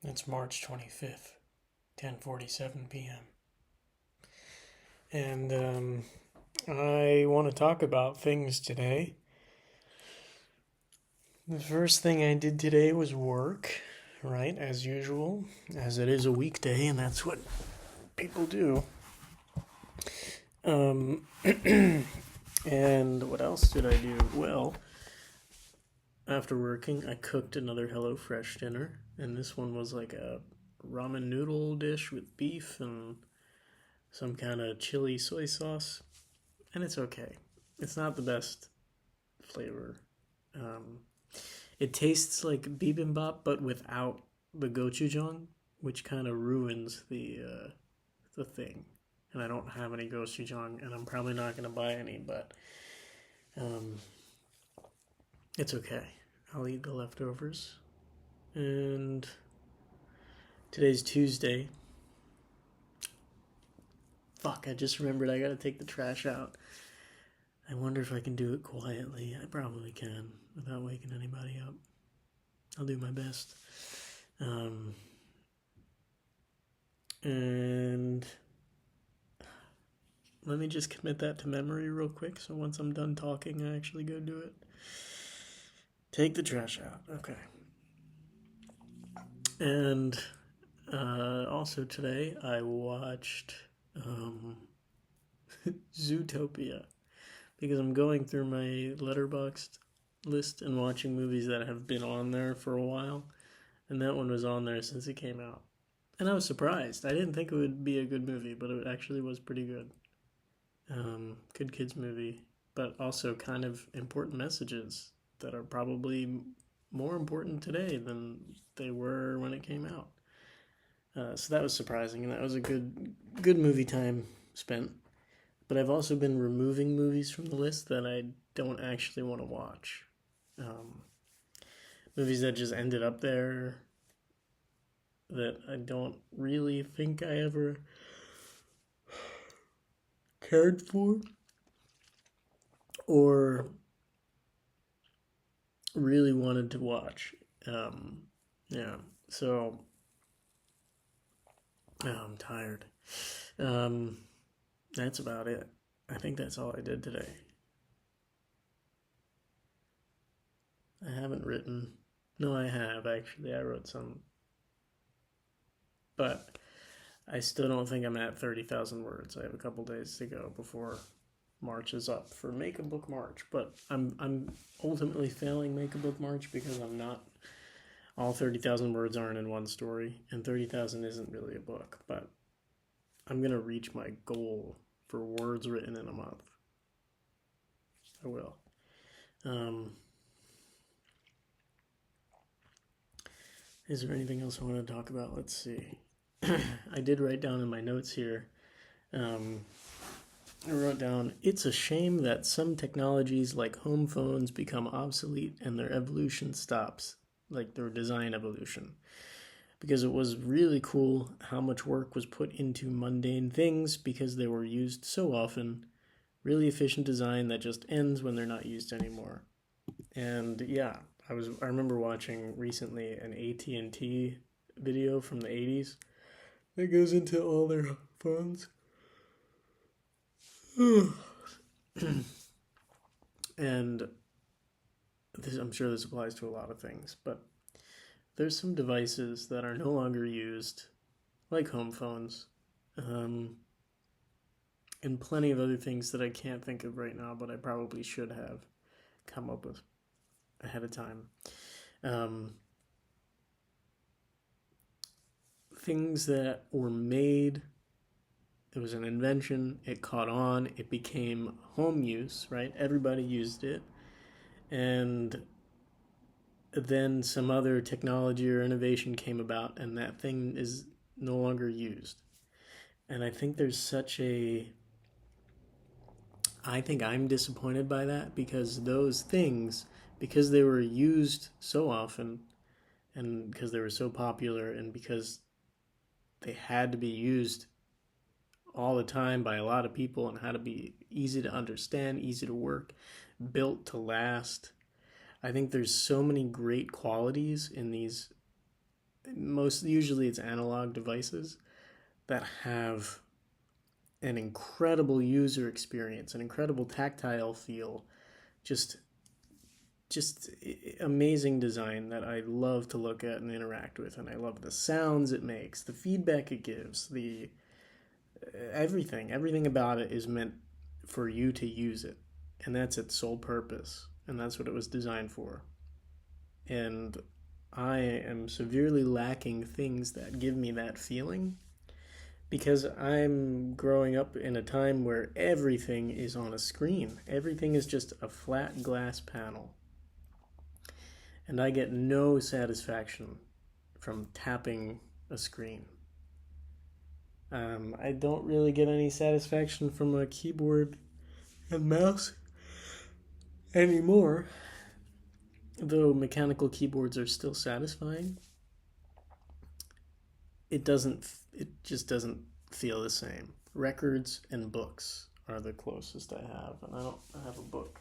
It's March 25th, 10:47 p.m. And I want to talk about things today. The first thing I did today was work, right, as usual, as it is a weekday, and that's what people do. Um, and what else did I do? Well, after working, I cooked another HelloFresh dinner, and this one was like a ramen noodle dish with beef and some kind of chili soy sauce, and it's okay. It's not the best flavor. Um, it tastes like bibimbap, but without the gochujang, which kind of ruins the thing. And I don't have any gochujang, and I'm probably not gonna buy any, but um, it's okay. I'll eat the leftovers. And today's Tuesday. Fuck! I just remembered I gotta take the trash out. I wonder if I can do it quietly. I probably can without waking anybody up. I'll do my best. Um, and let me just commit that to memory real quick so once I'm done talking, I actually go do it. Take the trash out. Okay. And also today, I watched Zootopia because I'm going through my Letterboxd list and watching movies that have been on there for a while. And that one was on there since it came out. And I was surprised. I didn't think it would be a good movie, but it actually was pretty good. Good kids movie, but also kind of important messages that are probably more important today than they were when it came out. So that was surprising, and that was a good movie time spent. But I've also been removing movies from the list that I don't actually want to watch. Um, Movies that just ended up there that I don't really think I ever cared for or really wanted to watch. Yeah, so I'm tired. Um, that's about it. I think that's all I did today. I haven't written. No, I have actually. I wrote some, but I still don't think I'm at 30,000 words. I have a couple days to go before March is up for Make a Book March, but I'm ultimately failing Make a Book March because I'm not. All 30,000 words aren't in one story, and 30,000 isn't really a book, but I'm gonna reach my goal for words written in a month. I will. Um, is there anything else I want to talk about? Let's see. I did write down in my notes here. Um, I wrote down, it's a shame that some technologies like home phones become obsolete and their evolution stops, like their design evolution. Because it was really cool how much work was put into mundane things because they were used so often. Really efficient design that just ends when they're not used anymore. And yeah, I remember watching recently an AT&T video from the 80s that goes into all their phones. And I'm sure this applies to a lot of things, but there's some devices that are no longer used, like home phones, um, and plenty of other things that I can't think of right now, but I probably should have come up with ahead of time. Um, Things that were made, it was an invention, it caught on, it became home use, right? Everybody used it. And then some other technology or innovation came about, and that thing is no longer used. And I think there's such a. I think I'm disappointed by that because those things, because they were used so often, and because they were so popular, and because they had to be used all the time by a lot of people and had to be easy to understand, easy to work, built to last. I think there's so many great qualities in these usually it's analog devices that have an incredible user experience, an incredible tactile feel, just just amazing design that I love to look at and interact with, and I love the sounds it makes, the feedback it gives, the everything about it is meant for you to use it, and that's its sole purpose, and that's what it was designed for. And I am severely lacking things that give me that feeling because I'm growing up in a time where everything is on a screen. Everything is just a flat glass panel. And I get no satisfaction from tapping a screen. I don't really get any satisfaction from a keyboard and mouse anymore, though mechanical keyboards are still satisfying. It just doesn't feel the same. Records and books are the closest I have, and I don't have a book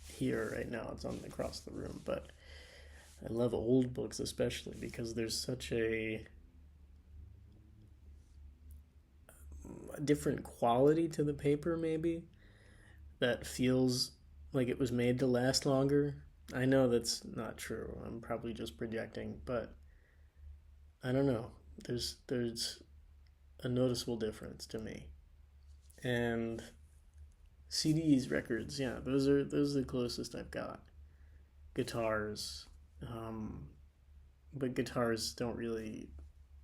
here right now. It's on across the room, but I love old books especially because there's such a different quality to the paper, maybe, that feels like it was made to last longer. I know that's not true. I'm probably just projecting, but I don't know. There's a noticeable difference to me. And CDs, records, yeah, those are the closest I've got. Guitars, but guitars don't really.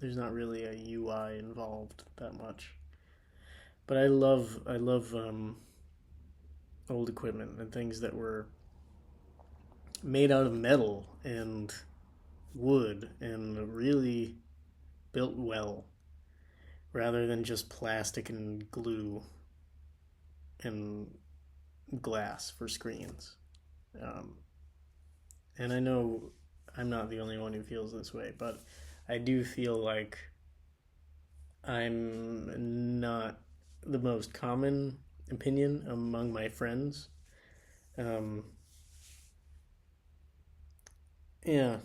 There's not really a UI involved that much. But I love old equipment and things that were made out of metal and wood and really built well, rather than just plastic and glue and glass for screens. Um, and I know I'm not the only one who feels this way, but I do feel like I'm not the most common opinion among my friends. Um, yeah,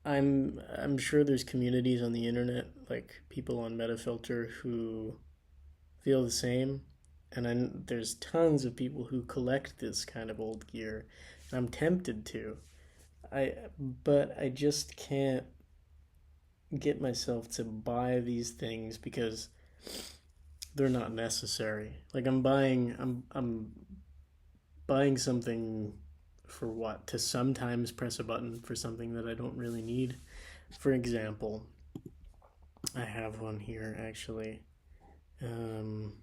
I'm sure there's communities on the internet, like people on Metafilter, who feel the same, and there's tons of people who collect this kind of old gear, and I'm tempted to. I but I just can't get myself to buy these things because they're not necessary. Like I'm buying something for what? To sometimes press a button for something that I don't really need. For example, I have one here actually. Um,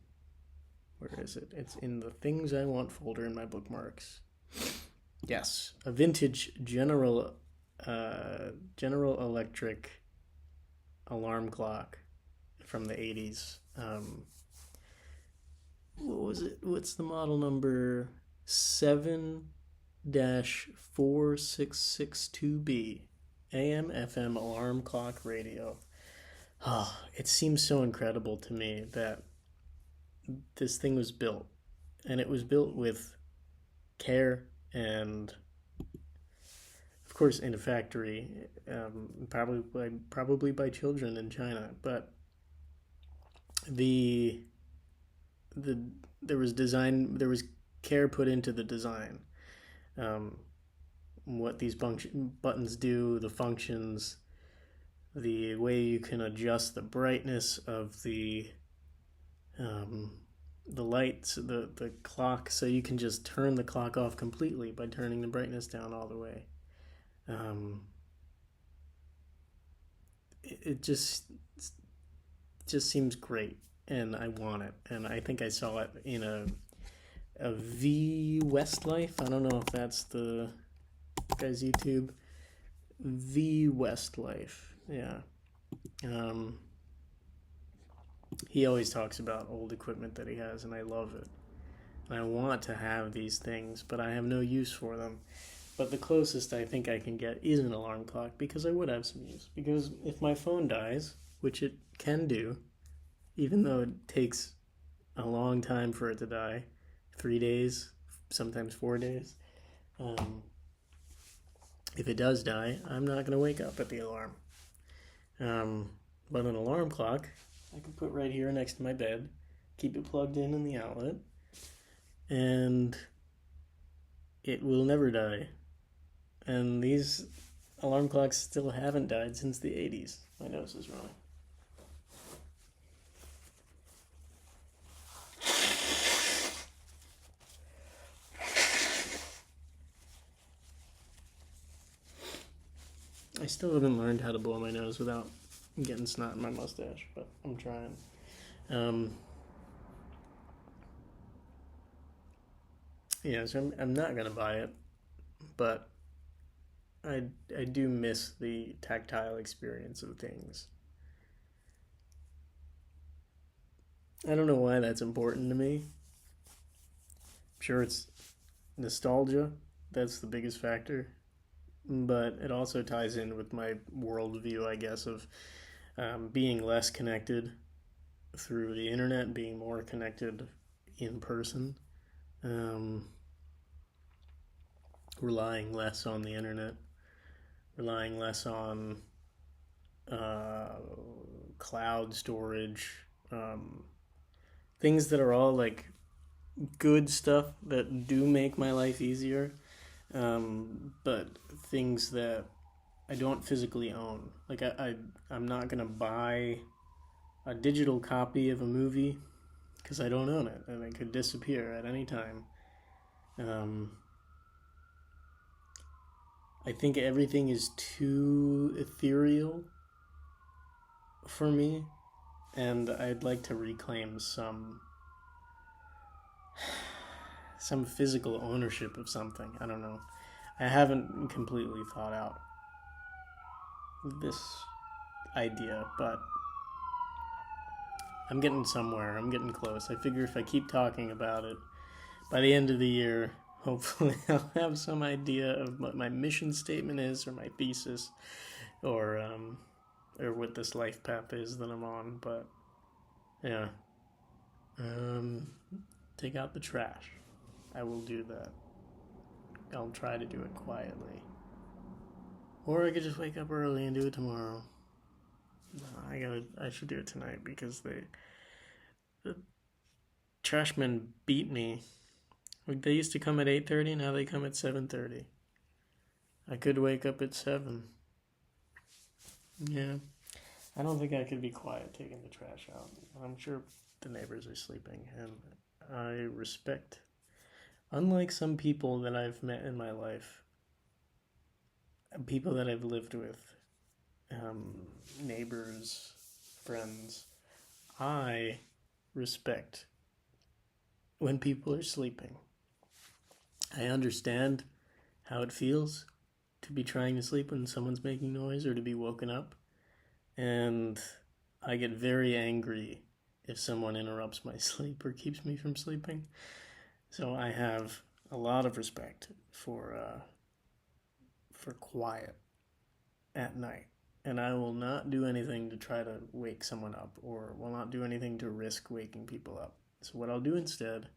where is it? It's in the things I want folder in my bookmarks. Yes, a vintage General Electric alarm clock from the 80s. What was it? What's the model number? 7-4662B. AM FM alarm clock radio. Oh, it seems so incredible to me that this thing was built. And it was built with care and, of course, in a factory, probably by children in China. But the the there was care put into the design. Um, what these buttons do, the functions, the way you can adjust the brightness of um, the lights, the clock, so you can just turn the clock off completely by turning the brightness down all the way. Um, it just seems great, and I want it. And I think I saw it in a V Westlife. I don't know if that's the guy's YouTube. V Westlife, yeah. Um, he always talks about old equipment that he has, and I love it. And I want to have these things, but I have no use for them. But the closest I think I can get is an alarm clock because I would have some use. Because if my phone dies, which it can do, even though it takes a long time for it to die, 3 days, sometimes 4 days, um, If it does die, I'm not going to wake up at the alarm. But an alarm clock, I can put right here next to my bed, keep it plugged in the outlet, and it will never die. And these alarm clocks still haven't died since the 80s. My nose is running. I still haven't learned how to blow my nose without getting snot in my mustache, but I'm trying. So I'm not gonna buy it, but I do miss the tactile experience of things. I don't know why that's important to me. I'm sure it's nostalgia. That's the biggest factor. But it also ties in with my worldview, I guess, of being less connected through the internet, being more connected in person, um, relying less on the internet, relying less on uh, cloud storage, things that are all like good stuff that do make my life easier, but things that I don't physically own. Like I'm not gonna buy a digital copy of a movie because I don't own it and it could disappear at any time. Um, I think everything is too ethereal for me, and I'd like to reclaim some physical ownership of something. I don't know. I haven't completely thought out this idea, but I'm getting somewhere. I'm getting close. I figure if I keep talking about it, by the end of the year, hopefully I'll have some idea of what my mission statement is, or my thesis, or what this life path is that I'm on. But yeah, um, take out the trash. I will do that. I'll try to do it quietly, or I could just wake up early and do it tomorrow. No, I should do it tonight because the trashmen beat me. Like, they used to come at 8:30. Now they come at 7:30. I could wake up at 7. Yeah, I don't think I could be quiet taking the trash out. I'm sure the neighbors are sleeping, and I respect. Unlike some people that I've met in my life, people that I've lived with, neighbors, friends, I respect when people are sleeping. I understand how it feels to be trying to sleep when someone's making noise or to be woken up. And I get very angry if someone interrupts my sleep or keeps me from sleeping. So I have a lot of respect for quiet at night. And I will not do anything to try to wake someone up, or will not do anything to risk waking people up. So what I'll do instead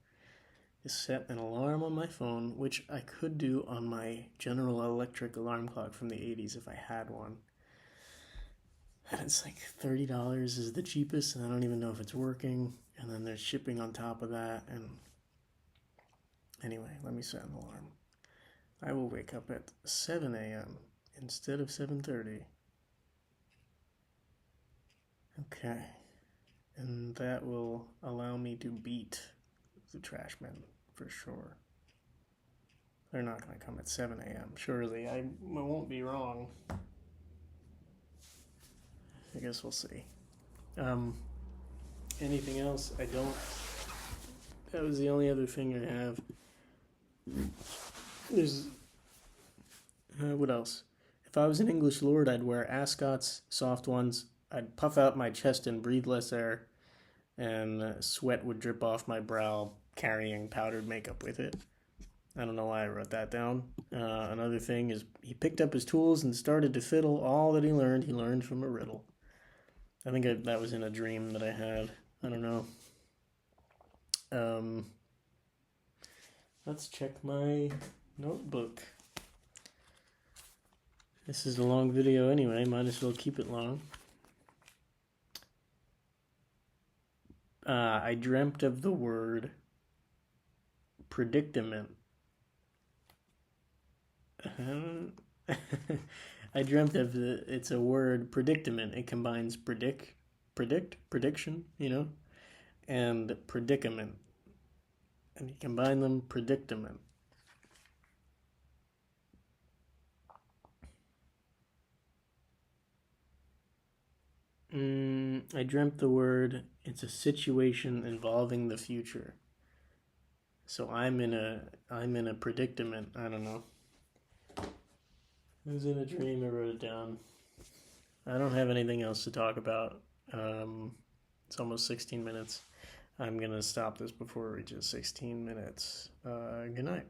is set an alarm on my phone, which I could do on my General Electric alarm clock from the 80s if I had one. And it's like $30 is the cheapest, and I don't even know if it's working. And then there's shipping on top of that. And anyway, let me set an alarm. I will wake up at 7 a.m. instead of 7:30. Okay. And that will allow me to beat the trashmen for sure. They're not going to come at 7 a.m. Surely. I won't be wrong. I guess we'll see. Anything else? I don't. That was the only other thing I have. There's. What else? If I was an English lord, I'd wear ascots, soft ones. I'd puff out my chest and breathe less air, and sweat would drip off my brow, carrying powdered makeup with it. I don't know why I wrote that down. Another thing is he picked up his tools and started to fiddle. All that he learned from a riddle. I think that was in a dream that I had. I don't know. Let's check my notebook. This is a long video anyway, might as well keep it long. I dreamt of the word predicament. I dreamt of it's a word, predicament. It combines prediction, and predicament. And you combine them, predicament. I dreamt the word, it's a situation involving the future. So I'm in a predicament. I don't know. It was in a dream. I wrote it down. I don't have anything else to talk about. It's almost 16 minutes. I'm gonna stop this before it reaches 16 minutes. Good night.